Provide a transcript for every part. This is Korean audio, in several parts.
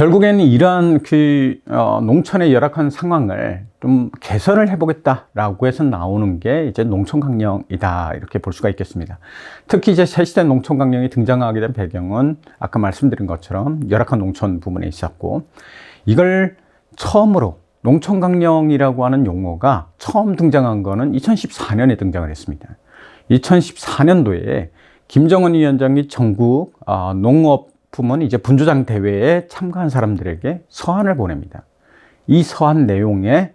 결국에는 이러한 농촌의 열악한 상황을 좀 개선을 해보겠다라고 해서 나오는 게 이제 농촌강령이다, 이렇게 볼 수가 있겠습니다. 특히 이제 새시대 농촌강령이 등장하게 된 배경은 아까 말씀드린 것처럼 열악한 농촌 부분에 있었고, 이걸 처음으로 농촌강령이라고 하는 용어가 처음 등장한 거는 2014년에 등장을 했습니다. 2014년도에 김정은 위원장이 전국 농업부문 이제 분조장 대회에 참가한 사람들에게 서한을 보냅니다. 이 서한 내용에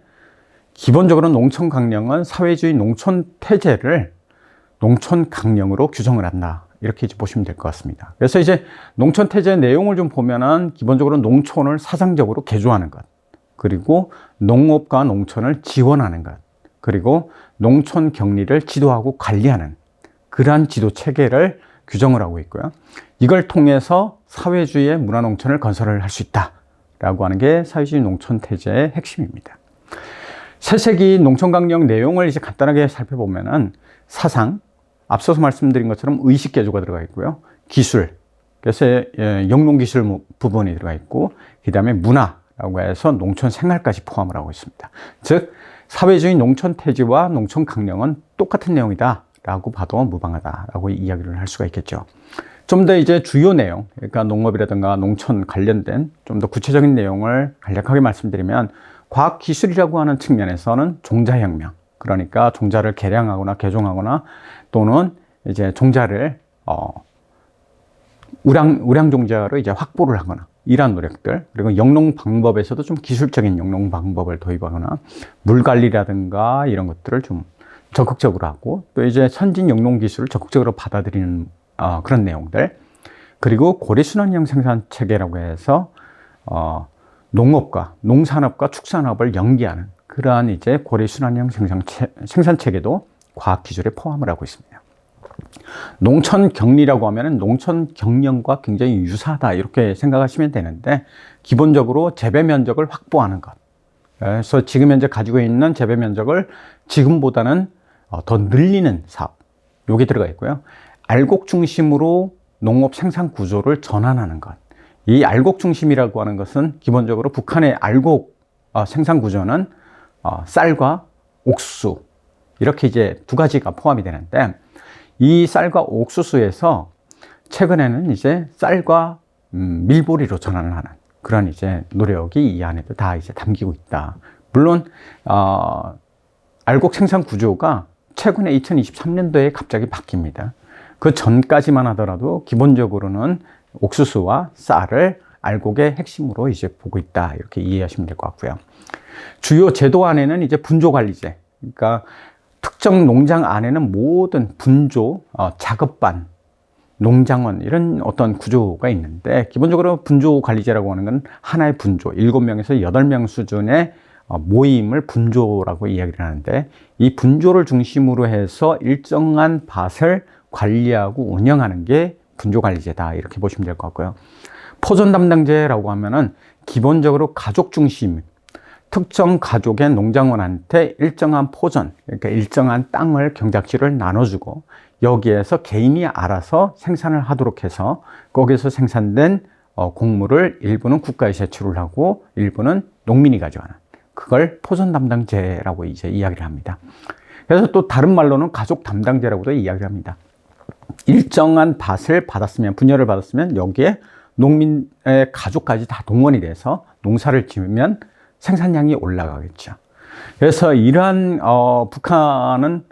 기본적으로 농촌강령은 사회주의 농촌태제를 농촌강령으로 규정을 한다, 이렇게 이제 보시면 될 것 같습니다. 그래서 이제 농촌태제 내용을 좀 보면은 기본적으로 농촌을 사상적으로 개조하는 것, 그리고 농업과 농촌을 지원하는 것, 그리고 농촌 격리를 지도하고 관리하는 그러한 지도 체계를 규정을 하고 있고요. 이걸 통해서 사회주의의 문화농촌을 건설을 할 수 있다라고 하는 게 사회주의 농촌태제의 핵심입니다. 새세기 농촌강령 내용을 이제 간단하게 살펴보면은 사상, 앞서서 말씀드린 것처럼 의식 개조가 들어가 있고요. 기술, 그래서 영농기술 부분이 들어가 있고, 그 다음에 문화라고 해서 농촌 생활까지 포함을 하고 있습니다. 즉, 사회주의 농촌태제와 농촌강령은 똑같은 내용이다 라고 봐도 무방하다라고 이야기를 할 수가 있겠죠. 좀 더 이제 주요 내용, 그러니까 농업이라든가 농촌 관련된 좀 더 구체적인 내용을 간략하게 말씀드리면, 과학기술이라고 하는 측면에서는 종자혁명, 그러니까 종자를 개량하거나 개종하거나 또는 이제 종자를 우량 종자로 이제 확보를 하거나 이러한 노력들, 그리고 영농 방법에서도 좀 기술적인 영농 방법을 도입하거나 물 관리라든가 이런 것들을 좀 적극적으로 하고, 또 이제 선진 영농 기술을 적극적으로 받아들이는 그런 내용들, 그리고 고리순환형 생산 체계라고 해서 농업과 농산업과 축산업을 연계하는 그러한 이제 고리순환형 생산 체계도 과학 기술에 포함을 하고 있습니다. 농촌 격리라고 하면은 농촌 경영과 굉장히 유사하다, 이렇게 생각하시면 되는데, 기본적으로 재배 면적을 확보하는 것. 그래서 지금 현재 가지고 있는 재배 면적을 지금보다는 더 늘리는 사업, 요게 들어가 있고요. 알곡 중심으로 농업 생산 구조를 전환하는 것. 이 알곡 중심이라고 하는 것은 기본적으로 북한의 알곡 생산 구조는 쌀과 옥수수, 이렇게 이제 두 가지가 포함이 되는데, 이 쌀과 옥수수에서 최근에는 이제 쌀과 밀보리로 전환을 하는 그런 이제 노력이 이 안에도 다 이제 담기고 있다. 물론 알곡 생산 구조가 최근에 2023년도에 갑자기 바뀝니다. 그 전까지만 하더라도 기본적으로는 옥수수와 쌀을 알곡의 핵심으로 이제 보고 있다, 이렇게 이해하시면 될 것 같고요. 주요 제도 안에는 이제 분조관리제, 그러니까 특정 농장 안에는 모든 분조, 작업반, 농장원, 이런 어떤 구조가 있는데, 기본적으로 분조관리제라고 하는 건 하나의 분조, 7명에서 8명 수준의 모임을 분조라고 이야기를 하는데, 이 분조를 중심으로 해서 일정한 밭을 관리하고 운영하는 게 분조관리제다, 이렇게 보시면 될 것 같고요. 포존 담당제라고 하면은 기본적으로 가족 중심, 특정 가족의 농장원한테 일정한 포존, 그러니까 일정한 땅을 경작지를 나눠주고, 여기에서 개인이 알아서 생산을 하도록 해서 거기서 생산된 곡물을 일부는 국가에 제출을 하고 일부는 농민이 가져가는, 그걸 포존 담당제라고 이제 이야기를 합니다. 그래서 또 다른 말로는 가족 담당제라고도 이야기를 합니다. 일정한 밭을 받았으면, 분열을 받았으면 여기에 농민의 가족까지 다 동원이 돼서 농사를 지으면 생산량이 올라가겠죠. 그래서 이러한 북한은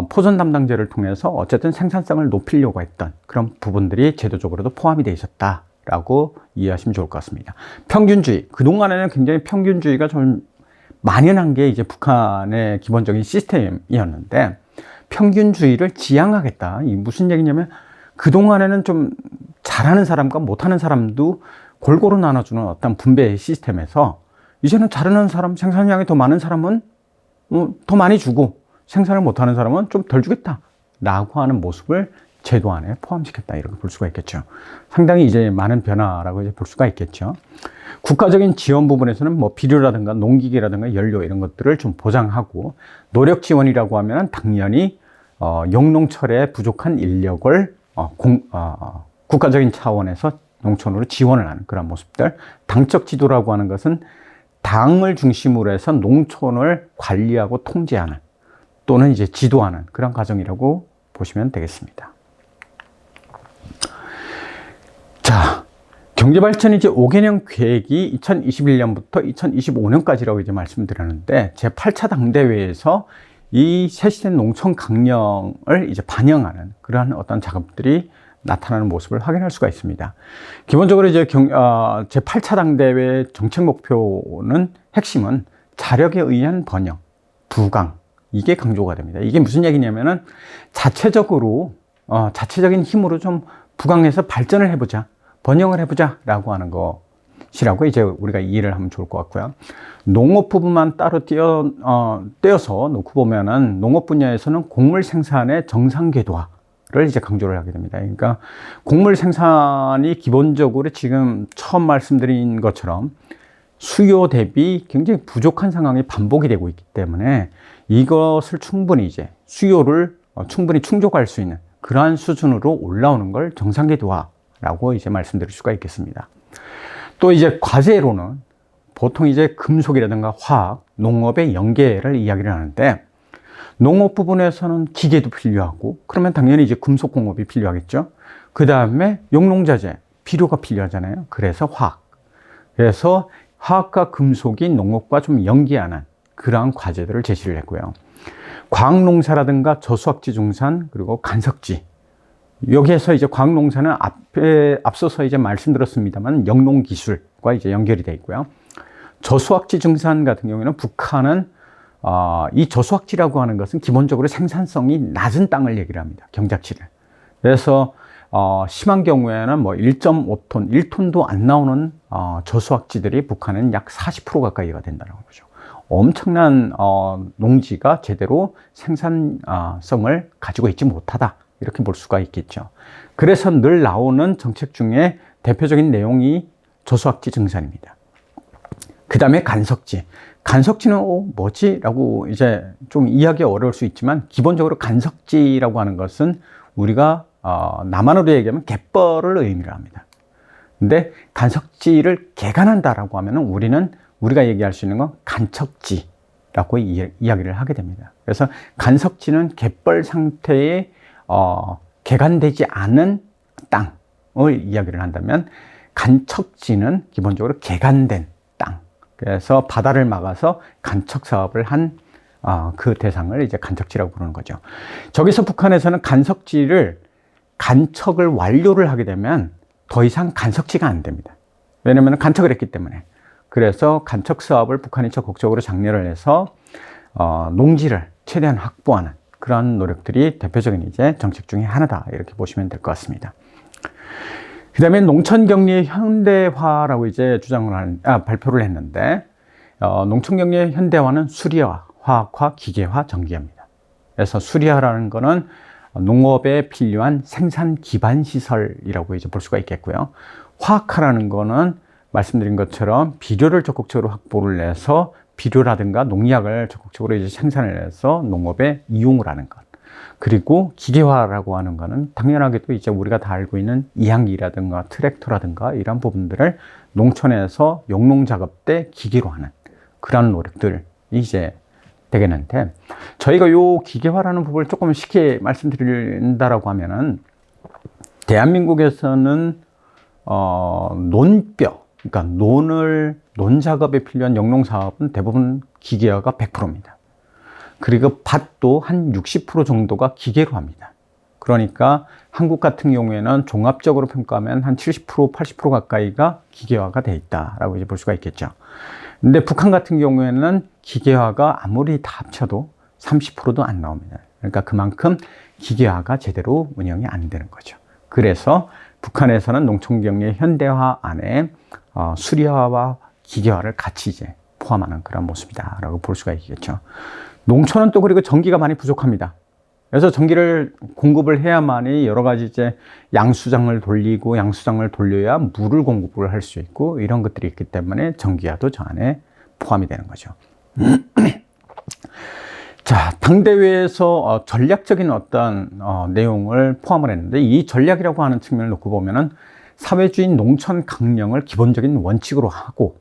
포존 담당제를 통해서 어쨌든 생산성을 높이려고 했던 그런 부분들이 제도적으로도 포함이 되어 있었다라고 이해하시면 좋을 것 같습니다. 평균주의, 그동안에는 굉장히 평균주의가 좀 만연한 게 이제 북한의 기본적인 시스템이었는데, 평균주의를 지향하겠다. 이 무슨 얘기냐면, 그동안에는 좀 잘하는 사람과 못하는 사람도 골고루 나눠주는 어떤 분배 시스템에서, 이제는 잘하는 사람, 생산량이 더 많은 사람은 더 많이 주고, 생산을 못하는 사람은 좀 덜 주겠다 라고 하는 모습을 제도 안에 포함시켰다, 이렇게 볼 수가 있겠죠. 상당히 이제 많은 변화라고 이제 볼 수가 있겠죠. 국가적인 지원 부분에서는 뭐 비료라든가 농기계라든가 연료 이런 것들을 좀 보장하고, 노력 지원이라고 하면 당연히 영농철에 부족한 인력을 국가적인 차원에서 농촌으로 지원을 하는 그런 모습들. 당적 지도라고 하는 것은 당을 중심으로 해서 농촌을 관리하고 통제하는 또는 이제 지도하는 그런 과정이라고 보시면 되겠습니다. 자, 경제발전 이제 5개년 계획이 2021년부터 2025년까지라고 이제 말씀드렸는데 제8차 당대회에서 이 쇄신된 농촌 강령을 이제 반영하는 그러한 어떤 작업들이 나타나는 모습을 확인할 수가 있습니다. 기본적으로 이제 제8차 당대회 정책 목표는 핵심은 자력에 의한 번영, 부강, 이게 강조가 됩니다. 이게 무슨 얘기냐면은 자체적인 힘으로 좀 부강해서 발전을 해보자, 번영을 해보자 라고 하는 것이라고 이제 우리가 이해를 하면 좋을 것 같고요. 농업 부분만 따로 떼어서 놓고 보면은 농업 분야에서는 곡물 생산의 정상 궤도화를 이제 강조를 하게 됩니다. 그러니까 곡물 생산이 기본적으로 지금 처음 말씀드린 것처럼 수요 대비 굉장히 부족한 상황이 반복이 되고 있기 때문에 이것을 충분히 이제 수요를 충분히 충족할 수 있는 그러한 수준으로 올라오는 걸 정상 궤도화라고 이제 말씀드릴 수가 있겠습니다. 또 이제 과제로는 보통 이제 금속이라든가 화학, 농업의 연계를 이야기를 하는데 농업 부분에서는 기계도 필요하고 그러면 당연히 이제 금속 공업이 필요하겠죠. 그 다음에 용농자재, 비료가 필요하잖아요. 그래서 화학. 그래서 화학과 금속이 농업과 좀 연계하는 그러한 과제들을 제시를 했고요. 과학농사라든가 저수학지 중산 그리고 간석지. 여기에서 이제 과학농사는 앞서서 이제 말씀드렸습니다만 영농기술과 이제 연결이 되어 있고요. 저수학지 증산 같은 경우에는 북한은 이 저수학지라고 하는 것은 기본적으로 생산성이 낮은 땅을 얘기를 합니다. 경작지를. 그래서 심한 경우에는 뭐 1.5톤, 1톤도 안 나오는 저수학지들이 북한은 약 40% 가까이가 된다는 거죠. 엄청난 농지가 제대로 생산성을 가지고 있지 못하다. 이렇게 볼 수가 있겠죠. 그래서 늘 나오는 정책 중에 대표적인 내용이 저수학지 증산입니다. 그 다음에 간석지. 간석지는 뭐지? 라고 이제 좀 이해하기 어려울 수 있지만 기본적으로 간석지라고 하는 것은 우리가 남한어로 얘기하면 갯벌을 의미를 합니다. 근데 간석지를 개간한다라고 하면 우리가 얘기할 수 있는 건 간척지라고 이야기를 하게 됩니다. 그래서 간석지는 갯벌 상태의 개간되지 않은 땅을 이야기를 한다면 간척지는 기본적으로 개간된 땅. 그래서 바다를 막아서 간척 사업을 한 그 대상을 이제 간척지라고 부르는 거죠. 저기서 북한에서는 간척을 완료를 하게 되면 더 이상 간척지가 안 됩니다. 왜냐하면 간척을 했기 때문에. 그래서 간척 사업을 북한이 적극적으로 장려를 해서 농지를 최대한 확보하는 그런 노력들이 대표적인 이제 정책 중에 하나다 이렇게 보시면 될 것 같습니다. 그 다음에 농촌경리의 현대화라고 이제 발표를 했는데 농촌경리의 현대화는 수리화, 화학화, 기계화, 전기화입니다. 그래서 수리화라는 거는 농업에 필요한 생산 기반 시설이라고 이제 볼 수가 있겠고요. 화학화라는 거는 말씀드린 것처럼 비료를 적극적으로 확보를 해서 비료라든가 농약을 적극적으로 이제 생산을 해서 농업에 이용을 하는 것. 그리고 기계화라고 하는 거는 당연하게도 이제 우리가 다 알고 있는 이항기라든가 트랙터라든가 이런 부분들을 농촌에서 용농 작업 때 기계로 하는 그런 노력들이 이제 되겠는데 저희가 요 기계화라는 부분을 조금 쉽게 말씀드린다라고 하면은 대한민국에서는 그러니까 논 작업에 필요한 영농 사업은 대부분 기계화가 100%입니다. 그리고 밭도 한 60% 정도가 기계로 합니다. 그러니까 한국 같은 경우에는 종합적으로 평가하면 한 70%, 80% 가까이가 기계화가 돼 있다라고 이제 볼 수가 있겠죠. 근데 북한 같은 경우에는 기계화가 아무리 다 합쳐도 30%도 안 나옵니다. 그러니까 그만큼 기계화가 제대로 운영이 안 되는 거죠. 그래서 북한에서는 농촌경리의 현대화 안에 수리화와 기계화를 같이 이제 포함하는 그런 모습이다라고 볼 수가 있겠죠. 농촌은 또 그리고 전기가 많이 부족합니다. 그래서 전기를 공급을 해야만이 여러 가지 이제 양수장을 돌려야 물을 공급을 할 수 있고 이런 것들이 있기 때문에 전기화도 저 안에 포함이 되는 거죠. 자, 당대회에서 전략적인 어떤 내용을 포함을 했는데 이 전략이라고 하는 측면을 놓고 보면은 사회주의 농촌 강령을 기본적인 원칙으로 하고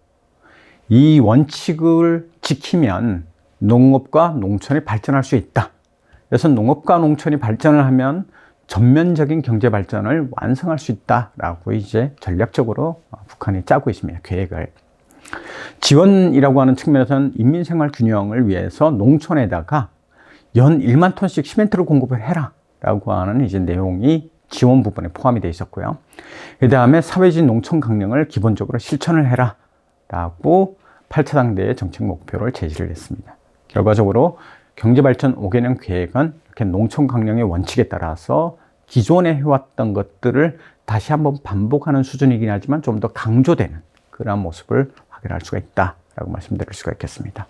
이 원칙을 지키면 농업과 농촌이 발전할 수 있다. 그래서 농업과 농촌이 발전을 하면 전면적인 경제 발전을 완성할 수 있다라고 이제 전략적으로 북한이 짜고 있습니다. 계획을. 지원이라고 하는 측면에서는 인민생활 균형을 위해서 농촌에다가 연 1만 톤씩 시멘트를 공급을 해라 라고 하는 이제 내용이 지원 부분에 포함이 되어 있었고요. 그 다음에 사회주의 농촌 강령을 기본적으로 실천을 해라 라고 8차 당대의 정책 목표를 제시를 했습니다. 결과적으로 경제발전 5개년 계획은 이렇게 농촌 강령의 원칙에 따라서 기존에 해왔던 것들을 다시 한번 반복하는 수준이긴 하지만 좀 더 강조되는 그런 모습을 확인할 수가 있다라고 말씀드릴 수가 있겠습니다.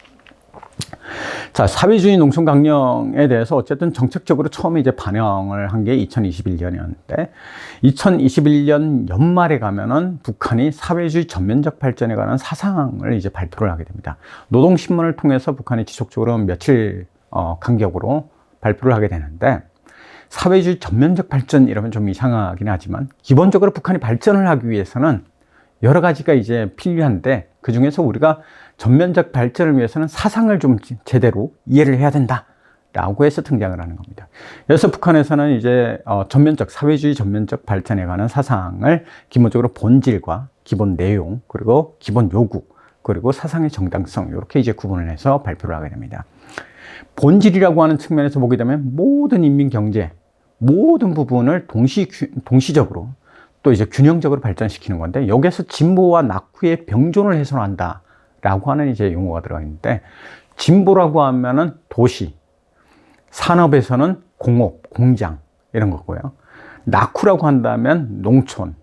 자, 사회주의 농촌 강령에 대해서 어쨌든 정책적으로 처음에 이제 반영을 한 게 2021년이었는데 2021년 연말에 가면은 북한이 사회주의 전면적 발전에 관한 사상을 이제 발표를 하게 됩니다. 노동신문을 통해서 북한이 지속적으로 며칠 간격으로 발표를 하게 되는데 사회주의 전면적 발전 이러면 좀 이상하긴 하지만 기본적으로 북한이 발전을 하기 위해서는 여러 가지가 이제 필요한데 그 중에서 우리가 전면적 발전을 위해서는 사상을 좀 제대로 이해를 해야 된다라고 해서 등장을 하는 겁니다. 그래서 북한에서는 이제 사회주의 전면적 발전에 관한 사상을 기본적으로 본질과 기본 내용 그리고 기본 요구 그리고 사상의 정당성 이렇게 이제 구분을 해서 발표를 하게 됩니다. 본질이라고 하는 측면에서 보게 되면 모든 인민 경제 모든 부분을 동시적으로 또 이제 균형적으로 발전시키는 건데 여기에서 진보와 낙후의 병존을 훼손한다 라고 하는 이제 용어가 들어가 있는데 진보라고 하면은 도시, 산업에서는 공업, 공장 이런 거고요. 낙후라고 한다면 농촌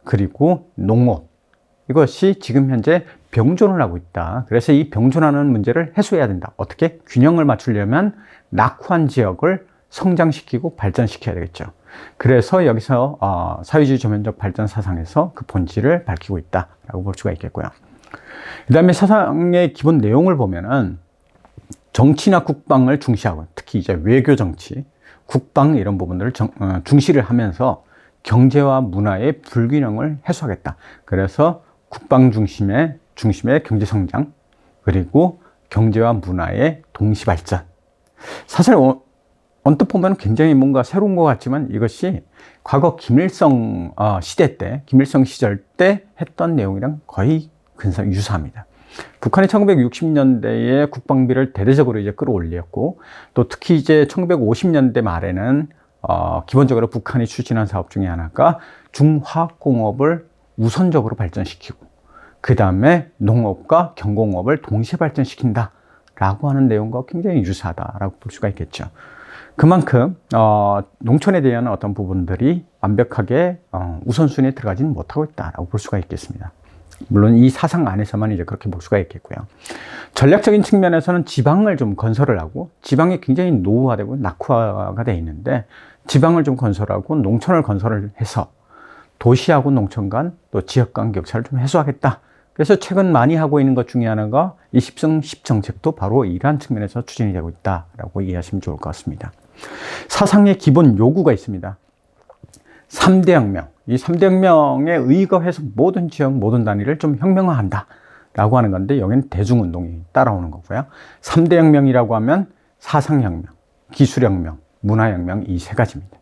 그리고 농업 이것이 지금 현재 병존을 하고 있다. 그래서 이 병존하는 문제를 해소해야 된다. 어떻게? 균형을 맞추려면 낙후한 지역을 성장시키고 발전시켜야 되겠죠. 그래서 여기서 사회주의 전면적 발전 사상에서 그 본질을 밝히고 있다라고 볼 수가 있겠고요. 그 다음에 사상의 기본 내용을 보면은 정치나 국방을 중시하고 특히 이제 외교 정치, 국방 이런 부분들을 중시를 하면서 경제와 문화의 불균형을 해소하겠다. 그래서 국방 중심의 경제 성장 그리고 경제와 문화의 동시 발전. 사실 언뜻 보면 굉장히 뭔가 새로운 것 같지만 이것이 과거 김일성 시절 때 했던 내용이랑 거의 유사합니다. 북한이 1960년대에 국방비를 대대적으로 이제 끌어올렸고 또 특히 이제 1950년대 말에는 기본적으로 북한이 추진한 사업 중에 하나가 중화학공업을 우선적으로 발전시키고 그 다음에 농업과 경공업을 동시에 발전시킨다라고 하는 내용과 굉장히 유사하다라고 볼 수가 있겠죠. 그만큼 농촌에 대한 어떤 부분들이 완벽하게 우선순위에 들어가지는 못하고 있다라고 볼 수가 있겠습니다. 물론 이 사상 안에서만 이제 그렇게 볼 수가 있겠고요. 전략적인 측면에서는 지방을 좀 건설을 하고 지방이 굉장히 노후화되고 낙후화가 돼 있는데 지방을 좀 건설하고 농촌을 건설을 해서 도시하고 농촌 간 또 지역 간 격차를 좀 해소하겠다. 그래서 최근 많이 하고 있는 것 중에 하나가 이 10성 10 정책도 바로 이러한 측면에서 추진이 되고 있다라고 이해하시면 좋을 것 같습니다. 사상의 기본 요구가 있습니다. 3대 혁명. 이 3대 혁명에 의거해서 모든 지역, 모든 단위를 좀 혁명화한다 라고 하는 건데 여기는 대중운동이 따라오는 거고요. 3대 혁명이라고 하면 사상혁명, 기술혁명, 문화혁명 이 세 가지입니다.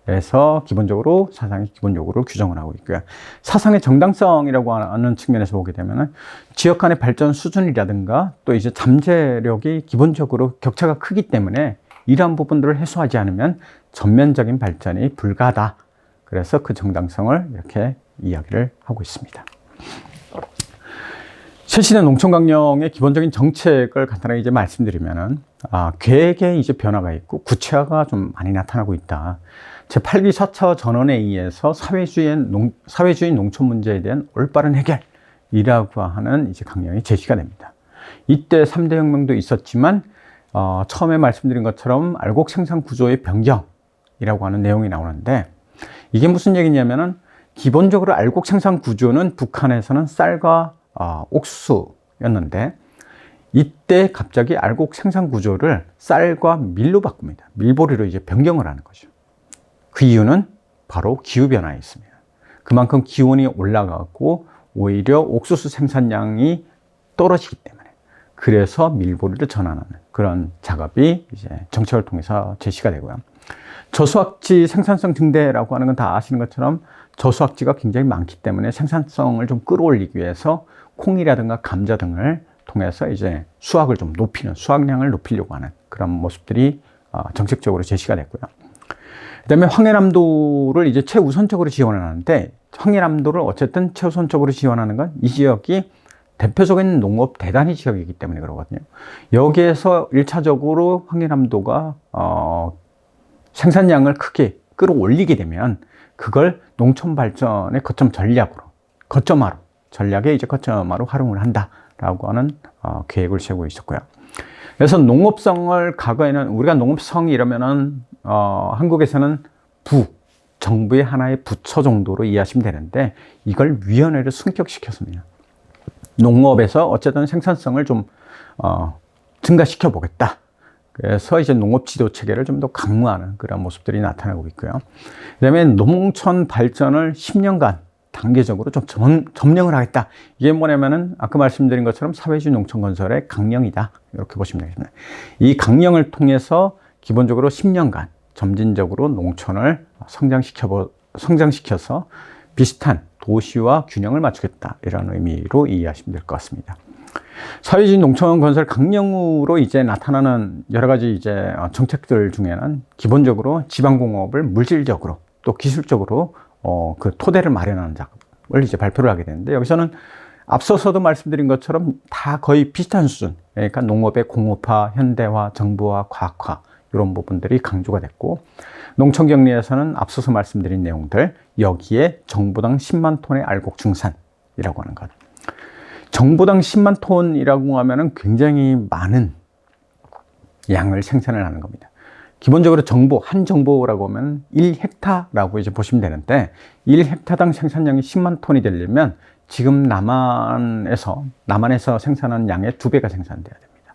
그래서 기본적으로 사상의 기본 요구를 규정을 하고 있고요. 사상의 정당성이라고 하는 측면에서 보게 되면 지역 간의 발전 수준이라든가 또 이제 잠재력이 기본적으로 격차가 크기 때문에 이러한 부분들을 해소하지 않으면 전면적인 발전이 불가하다. 그래서 그 정당성을 이렇게 이야기를 하고 있습니다. 최신의 농촌강령의 기본적인 정책을 간단하게 이제 말씀드리면은, 계획에 이제 변화가 있고 구체화가 좀 많이 나타나고 있다. 제8기 4차 전원에 의해서 사회주의 농촌 문제에 대한 올바른 해결이라고 하는 이제 강령이 제시가 됩니다. 이때 3대 혁명도 있었지만, 처음에 말씀드린 것처럼 알곡 생산 구조의 변경이라고 하는 내용이 나오는데, 이게 무슨 얘기냐면은 기본적으로 알곡 생산 구조는 북한에서는 쌀과 옥수수였는데 이때 갑자기 알곡 생산 구조를 쌀과 밀로 바꿉니다. 밀보리로 이제 변경을 하는 거죠. 그 이유는 바로 기후변화에 있습니다. 그만큼 기온이 올라가고 오히려 옥수수 생산량이 떨어지기 때문에 그래서 밀보리를 전환하는 그런 작업이 이제 정책을 통해서 제시가 되고요. 저수확지 생산성 증대라고 하는 건 다 아시는 것처럼 저수확지가 굉장히 많기 때문에 생산성을 좀 끌어올리기 위해서 콩이라든가 감자 등을 통해서 이제 수확을 좀 높이는, 수확량을 높이려고 하는 그런 모습들이 정책적으로 제시가 됐고요. 그 다음에 황해남도를 이제 최우선적으로 지원을 하는데, 황해남도를 어쨌든 최우선적으로 지원하는 건 이 지역이 대표적인 농업 대단위 지역이기 때문에 그러거든요. 여기에서 1차적으로 황해남도가 생산량을 크게 끌어올리게 되면 그걸 농촌 발전의 거점 전략으로, 전략의 이제 거점화로 활용을 한다라고 하는 계획을 세우고 있었고요. 그래서 농업성을 과거에는 우리가 농업성 이러면은 한국에서는 정부의 하나의 부처 정도로 이해하시면 되는데, 이걸 위원회를 승격시켰습니다. 농업에서 어쨌든 생산성을 좀 증가시켜 보겠다. 그래서 이제 농업 지도 체계를 좀 더 강화하는 그런 모습들이 나타나고 있고요. 그다음에 농촌 발전을 10년간 단계적으로 좀 점령을 하겠다. 이게 뭐냐면은 아까 말씀드린 것처럼 사회주의 농촌 건설의 강령이다. 이렇게 보시면 되겠습니다. 이 강령을 통해서 기본적으로 10년간 점진적으로 농촌을 성장시켜서 비슷한 도시와 균형을 맞추겠다. 이런 의미로 이해하시면 될 것 같습니다. 사회주의 농촌 건설 강령으로 이제 나타나는 여러 가지 이제 정책들 중에는 기본적으로 지방공업을 물질적으로 또 기술적으로 그 토대를 마련하는 작업을 이제 발표를 하게 되는데, 여기서는 앞서서도 말씀드린 것처럼 다 거의 비슷한 수준, 그러니까 농업의 공업화, 현대화, 정부화, 과학화 이런 부분들이 강조가 됐고, 농촌경리에서는 앞서서 말씀드린 내용들, 여기에 정부당 10만 톤의 알곡 증산이라고 하는 것. 정부당 10만 톤이라고 하면은 굉장히 많은 양을 생산을 하는 겁니다. 기본적으로 한 정보라고 하면 1헥타라고 이제 보시면 되는데, 1헥타당 생산량이 10만 톤이 되려면 지금 남한에서 생산하는 양의 2배가 생산돼야 됩니다.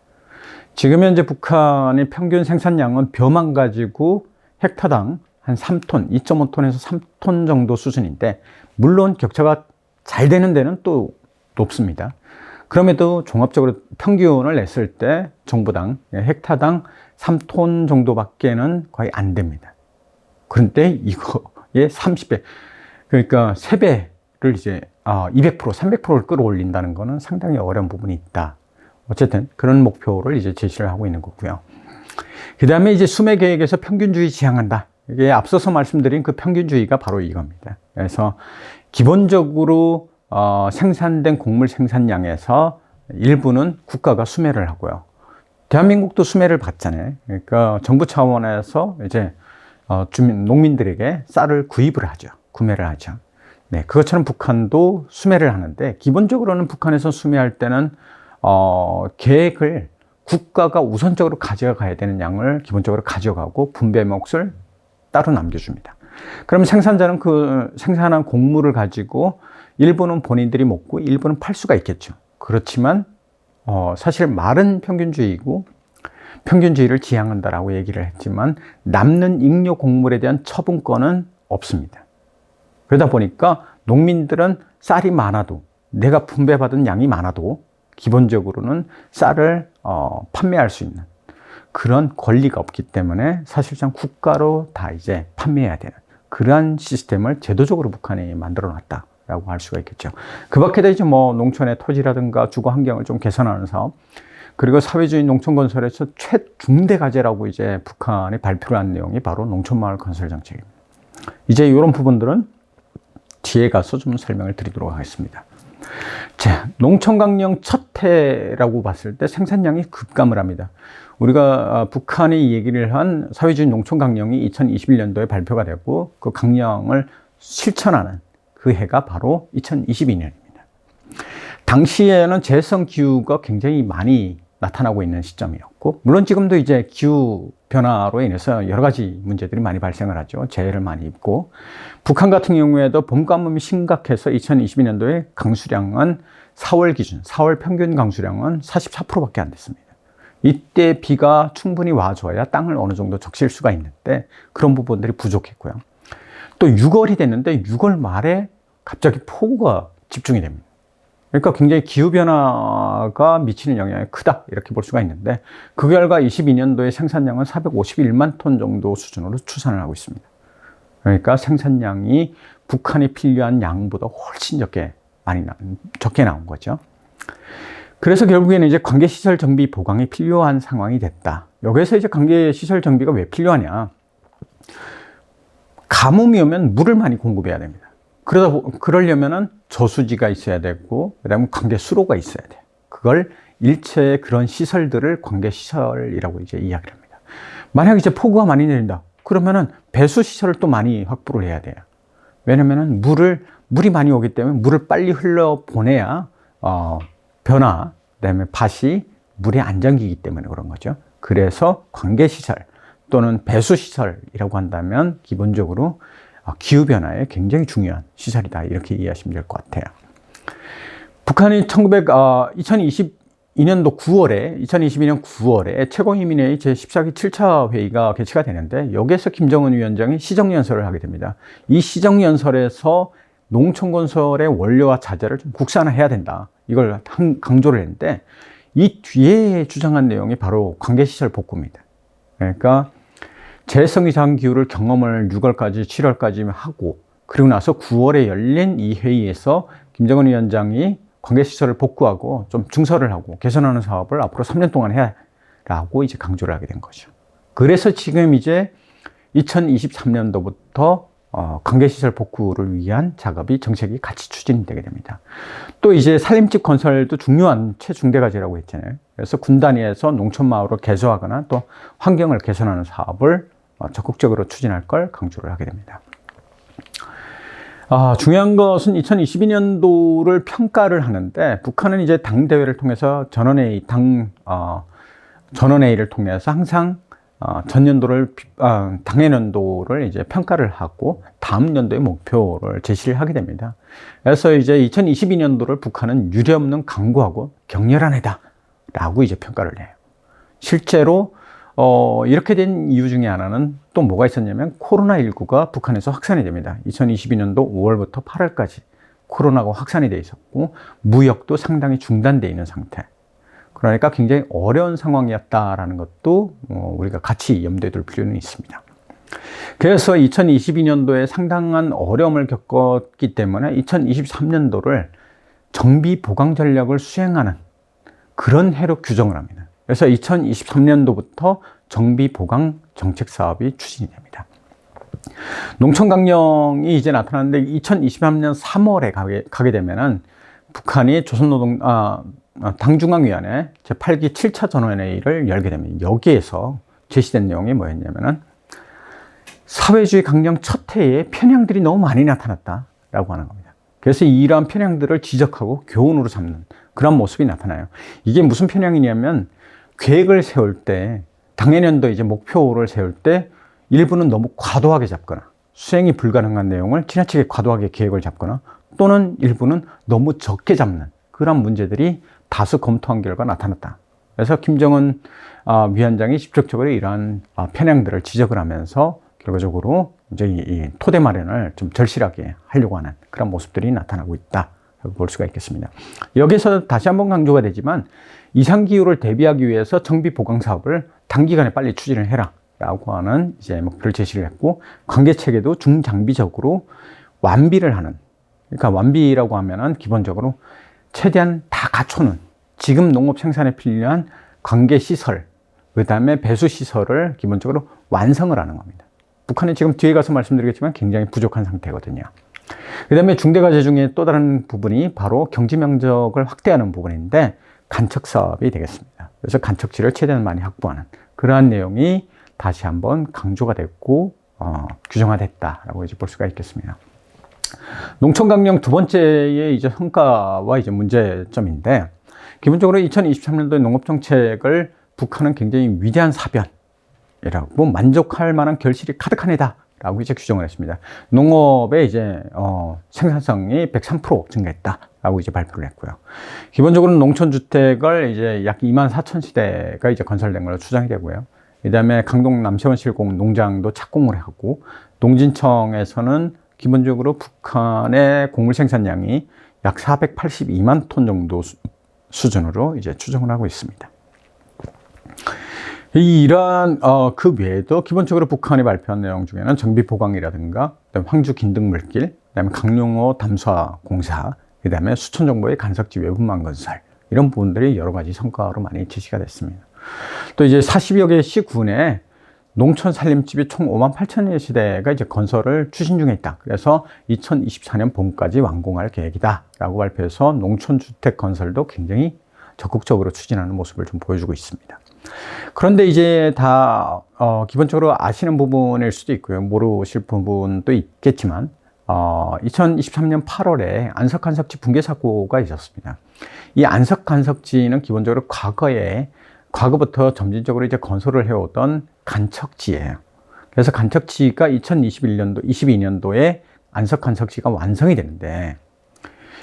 지금 현재 북한의 평균 생산량은 벼만 가지고 헥타당 한 3톤, 2.5톤에서 3톤 정도 수준인데, 물론 격차가 잘 되는 데는 또 높습니다. 그럼에도 종합적으로 평균을 냈을 때 정부당 헥타당 3톤 정도밖에는 거의 안 됩니다. 그런데 이거의 30배, 그러니까 3배를 이제 200%, 300%를 끌어올린다는 것은 상당히 어려운 부분이 있다. 어쨌든 그런 목표를 이제 제시를 하고 있는 거고요. 그 다음에 이제 수매 계획에서 평균주의 지향한다. 이게 앞서서 말씀드린 그 평균주의가 바로 이겁니다. 그래서 기본적으로 생산된 곡물 생산량에서 일부는 국가가 수매를 하고요. 대한민국도 수매를 받잖아요. 그러니까 정부 차원에서 이제 농민들에게 쌀을 구매를 하죠. 네, 그것처럼 북한도 수매를 하는데, 기본적으로는 북한에서 수매할 때는 계획을 국가가 우선적으로 가져가야 되는 양을 기본적으로 가져가고 분배 몫을 따로 남겨줍니다. 그럼 생산자는 그 생산한 곡물을 가지고 일부는 본인들이 먹고 일부는 팔 수가 있겠죠. 그렇지만 사실 말은 평균주의이고 평균주의를 지향한다라고 얘기를 했지만 남는 잉여 곡물에 대한 처분권은 없습니다. 그러다 보니까 농민들은 쌀이 많아도, 내가 분배받은 양이 많아도 기본적으로는 쌀을 판매할 수 있는 그런 권리가 없기 때문에 사실상 국가로 다 이제 판매해야 되는 그러한 시스템을 제도적으로 북한이 만들어 놨다라고 할 수가 있겠죠. 그 밖에도 이제 뭐 농촌의 토지라든가 주거 환경을 좀 개선하는 사업, 그리고 사회주의 농촌 건설에서 최중대 과제라고 이제 북한이 발표를 한 내용이 바로 농촌마을 건설 정책입니다. 이제 이런 부분들은 뒤에 가서 좀 설명을 드리도록 하겠습니다. 자, 농촌강령 첫 해라고 봤을 때 생산량이 급감을 합니다. 우리가 북한이 얘기를 한 사회주의 농촌강령이 2021년도에 발표가 되고 그 강령을 실천하는 그 해가 바로 2022년입니다. 당시에는 재해성 기후가 굉장히 많이 나타나고 있는 시점이었고, 물론 지금도 이제 기후 변화로 인해서 여러 가지 문제들이 많이 발생을 하죠. 재해를 많이 입고, 북한 같은 경우에도 봄 가뭄이 심각해서 2022년도에 강수량은 4월 기준, 4월 평균 강수량은 44%밖에 안 됐습니다. 이때 비가 충분히 와줘야 땅을 어느 정도 적실 수가 있는데 그런 부분들이 부족했고요. 또 6월이 됐는데 6월 말에 갑자기 폭우가 집중이 됩니다. 그러니까 굉장히 기후변화가 미치는 영향이 크다 이렇게 볼 수가 있는데, 그 결과 22년도에 생산량은 451만 톤 정도 수준으로 추산을 하고 있습니다. 그러니까 생산량이 북한이 필요한 양보다 훨씬 적게 나온 거죠. 그래서 결국에는 이제 관계시설 정비 보강이 필요한 상황이 됐다. 여기서 이제 관계시설 정비가 왜 필요하냐? 가뭄이 오면 물을 많이 공급해야 됩니다. 그러려면은 저수지가 있어야 되고, 그 다음에 관계수로가 있어야 돼요. 그걸 일체의 그런 시설들을 관계시설이라고 이제 이야기를 합니다. 만약 이제 폭우가 많이 내린다. 그러면은 배수시설을 또 많이 확보를 해야 돼요. 왜냐면은 물이 많이 오기 때문에 물을 빨리 흘러보내야, 벼나, 그 다음에 밭이 물에 안 잠기기 때문에 그런 거죠. 그래서 관계시설 또는 배수시설이라고 한다면 기본적으로 기후변화에 굉장히 중요한 시설이다. 이렇게 이해하시면 될 것 같아요. 북한이 2022년 9월에 최고인민회의 제14기 7차 회의가 개최가 되는데, 여기에서 김정은 위원장이 시정연설을 하게 됩니다. 이 시정연설에서 농촌건설의 원료와 자재를 좀 국산화해야 된다. 이걸 강조를 했는데, 이 뒤에 주장한 내용이 바로 관계시설 복구입니다. 그러니까 재해성 기후를 경험을 6월까지 7월까지 하고, 그리고 나서 9월에 열린 이 회의에서 김정은 위원장이 관계시설을 복구하고 좀 증설을 하고 개선하는 사업을 앞으로 3년 동안 해라고 이제 강조를 하게 된 거죠. 그래서 지금 이제 2023년도부터 관계시설 복구를 위한 작업이 정책이 같이 추진되게 됩니다. 또 이제 산림집 건설도 중요한 최중대과제라고 했잖아요. 그래서 군 단위에서 농촌 마을을 개조하거나 또 환경을 개선하는 사업을 적극적으로 추진할 걸 강조를 하게 됩니다. 중요한 것은 2022년도를 평가를 하는데, 북한은 이제 당대회를 통해서 전원회의를 통해서 항상 당해년도를 이제 평가를 하고 다음 연도의 목표를 제시를 하게 됩니다. 그래서 이제 2022년도를 북한은 유례없는 강고하고 격렬한 해다라고 이제 평가를 해요. 실제로 이렇게 된 이유 중에 하나는 또 뭐가 있었냐면, 코로나19가 북한에서 확산이 됩니다. 2022년도 5월부터 8월까지 코로나가 확산이 돼 있었고, 무역도 상당히 중단되어 있는 상태. 그러니까 굉장히 어려운 상황이었다라는 것도 우리가 같이 염두에 둘 필요는 있습니다. 그래서 2022년도에 상당한 어려움을 겪었기 때문에 2023년도를 정비 보강 전략을 수행하는 그런 해로 규정을 합니다. 그래서 2023년도부터 정비 보강 정책 사업이 추진이 됩니다. 농촌강령이 이제 나타났는데, 2023년 3월에 가게 되면은 북한이 당중앙위원회 제8기 7차 전원회의를 열게 됩니다. 여기에서 제시된 내용이 뭐였냐면은, 사회주의 강령 첫 해에 편향들이 너무 많이 나타났다라고 하는 겁니다. 그래서 이러한 편향들을 지적하고 교훈으로 삼는 그런 모습이 나타나요. 이게 무슨 편향이냐면, 계획을 세울 때, 당해년도 이제 목표를 세울 때 일부는 너무 과도하게 잡거나 수행이 불가능한 내용을 지나치게 과도하게 계획을 잡거나, 또는 일부는 너무 적게 잡는 그런 문제들이 다수 검토한 결과 나타났다. 그래서 김정은 위원장이 직접적으로 이러한 편향들을 지적을 하면서 결과적으로 이제 이 토대 마련을 좀 절실하게 하려고 하는 그런 모습들이 나타나고 있다 볼 수가 있겠습니다. 여기서 다시 한번 강조가 되지만, 이상기후를 대비하기 위해서 정비 보강 사업을 단기간에 빨리 추진을 해라 라고 하는 이제 목표를 제시를 했고, 관계 체계도 중장비적으로 완비를 하는, 그러니까 완비라고 하면은 기본적으로 최대한 다 갖춰놓은 지금 농업 생산에 필요한 관계 시설, 그 다음에 배수 시설을 기본적으로 완성을 하는 겁니다. 북한은 지금 뒤에 가서 말씀드리겠지만 굉장히 부족한 상태거든요. 그 다음에 중대과제 중에 또 다른 부분이 바로 경지 면적을 확대하는 부분인데, 간척 사업이 되겠습니다. 그래서 간척지를 최대한 많이 확보하는 그러한 내용이 다시 한번 강조가 됐고 규정화됐다라고 이제 볼 수가 있겠습니다. 농촌강령 두 번째의 이제 성과와 이제 문제점인데, 기본적으로 2023년도의 농업정책을 북한은 굉장히 위대한 사변이라고, 만족할 만한 결실이 가득한 해다라고 이제 규정을 했습니다. 농업의 이제 생산성이 103% 증가했다라고 이제 발표를 했고요. 기본적으로 농촌주택을 이제 약 24,000세대가 이제 건설된 걸로 추정이 되고요. 그 다음에 강동 남세원 실공 농장도 착공을 하고, 농진청에서는 기본적으로 북한의 곡물 생산량이 약 482만 톤 정도 수준으로 이제 추정을 하고 있습니다. 이러한 그 외에도 기본적으로 북한이 발표한 내용 중에는 정비 보강이라든가, 그다음에 황주 긴등 물길, 그다음에 강용호 담수화 공사, 그다음에 수천 정보의 간석지 외분망 건설, 이런 부분들이 여러 가지 성과로 많이 제시가 됐습니다. 또 이제 40여 개 시군에 농촌 살림집이 총 5만 8천여 세대가 이제 건설을 추진 중에 있다. 그래서 2024년 봄까지 완공할 계획이다라고 발표해서 농촌 주택 건설도 굉장히 적극적으로 추진하는 모습을 좀 보여주고 있습니다. 그런데 이제 다 기본적으로 아시는 부분일 수도 있고요, 모르실 부분도 있겠지만 2023년 8월에 안석간석지 붕괴 사고가 있었습니다. 이 안석간석지는 기본적으로 과거부터 점진적으로 이제 건설을 해오던 간척지예요. 그래서 간척지가 22년도에 안석간석지가 완성이 되는데,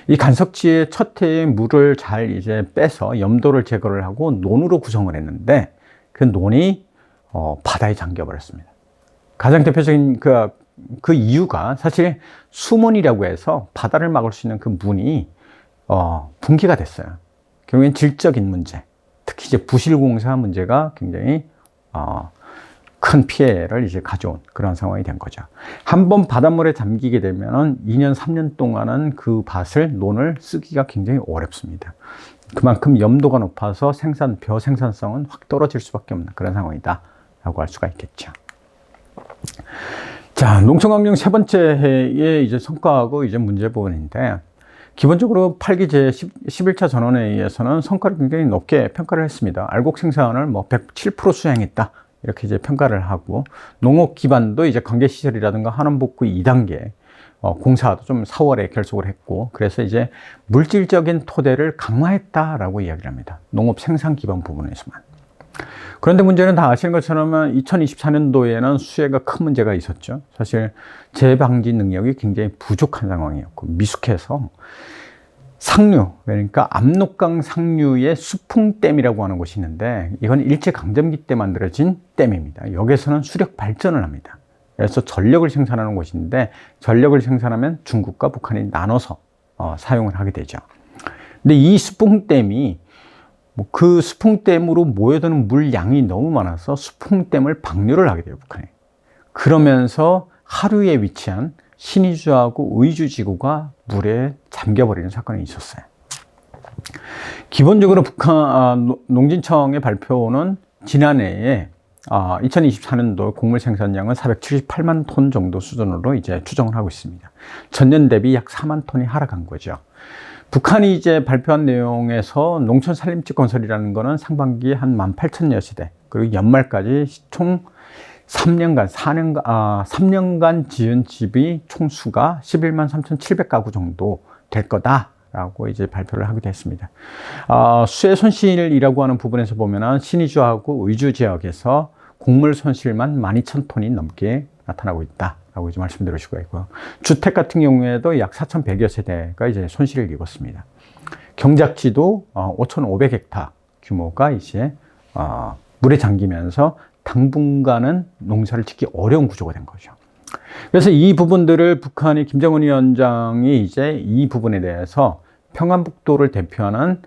이 간석지의 첫 해에 물을 잘 이제 빼서 염도를 제거를 하고 논으로 구성을 했는데, 그 논이 바다에 잠겨버렸습니다. 가장 대표적인 그 이유가 사실 수문이라고 해서 바다를 막을 수 있는 그 문이 붕괴가 됐어요. 결국엔 질적인 문제, 특히 이제 부실공사 문제가 굉장히 큰 피해를 이제 가져온 그런 상황이 된 거죠. 한번 바닷물에 잠기게 되면은 2년, 3년 동안은 그 밭을, 논을 쓰기가 굉장히 어렵습니다. 그만큼 염도가 높아서 벼 생산성은 확 떨어질 수밖에 없는 그런 상황이다라고 할 수가 있겠죠. 자, 농촌강령 세 번째 해의 이제 성과하고 이제 문제 부분인데, 기본적으로 8기 제11차 전원회의에서는 성과를 굉장히 높게 평가를 했습니다. 알곡 생산을 107% 수행했다, 이렇게 이제 평가를 하고, 농업 기반도 이제 관계시설이라든가 한원복구 2단계 공사도 좀 4월에 결속을 했고, 그래서 이제 물질적인 토대를 강화했다라고 이야기를 합니다. 농업 생산 기반 부분에서만. 그런데 문제는 다 아시는 것처럼 2024년도에는 수해가 큰 문제가 있었죠. 사실 재방지 능력이 굉장히 부족한 상황이었고, 미숙해서 상류, 그러니까 압록강 상류의 수풍댐이라고 하는 곳이 있는데, 이건 일제강점기 때 만들어진 댐입니다. 여기서는 수력 발전을 합니다. 그래서 전력을 생산하는 곳인데, 전력을 생산하면 중국과 북한이 나눠서 사용을 하게 되죠. 근데 이 수풍댐이 그 수풍댐으로 모여드는 물 양이 너무 많아서 수풍댐을 방류를 하게 돼요, 북한이. 그러면서 하류에 위치한 신의주하고 의주지구가 물에 잠겨버리는 사건이 있었어요. 기본적으로 북한 농진청의 발표는 지난해에 2024년도 곡물 생산량은 478만 톤 정도 수준으로 이제 추정을 하고 있습니다. 전년 대비 약 4만 톤이 하락한 거죠. 북한이 이제 발표한 내용에서 농촌 살림집 건설이라는 거는 상반기에 한 18,000여 세대, 그리고 연말까지 총 3년간 지은 집이 총수가 11만 3,700가구 정도 될 거다라고 이제 발표를 하기도 했습니다. 수해 손실이라고 하는 부분에서 보면은 신의주하고 의주 지역에서 곡물 손실만 12,000톤이 넘게 나타나고 있다라고 이제 말씀드릴 수가 있고요. 주택 같은 경우에도 약 4,100여 세대가 이제 손실을 입었습니다. 경작지도 5,500헥타 규모가 이제 물에 잠기면서 당분간은 농사를 짓기 어려운 구조가 된 거죠. 그래서 이 부분들을 북한이 김정은 위원장이 이제 이 부분에 대해서 평안북도를 대표하는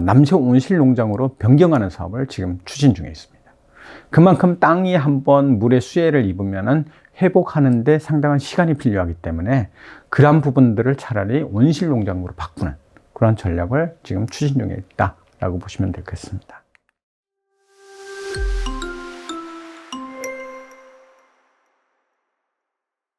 남새 온실 농장으로 변경하는 사업을 지금 추진 중에 있습니다. 그만큼 땅이 한번 물의 수해를 입으면은 회복하는데 상당한 시간이 필요하기 때문에 그러한 부분들을 차라리 온실 농장으로 바꾸는 그런 전략을 지금 추진 중에 있다라고 보시면 되겠습니다.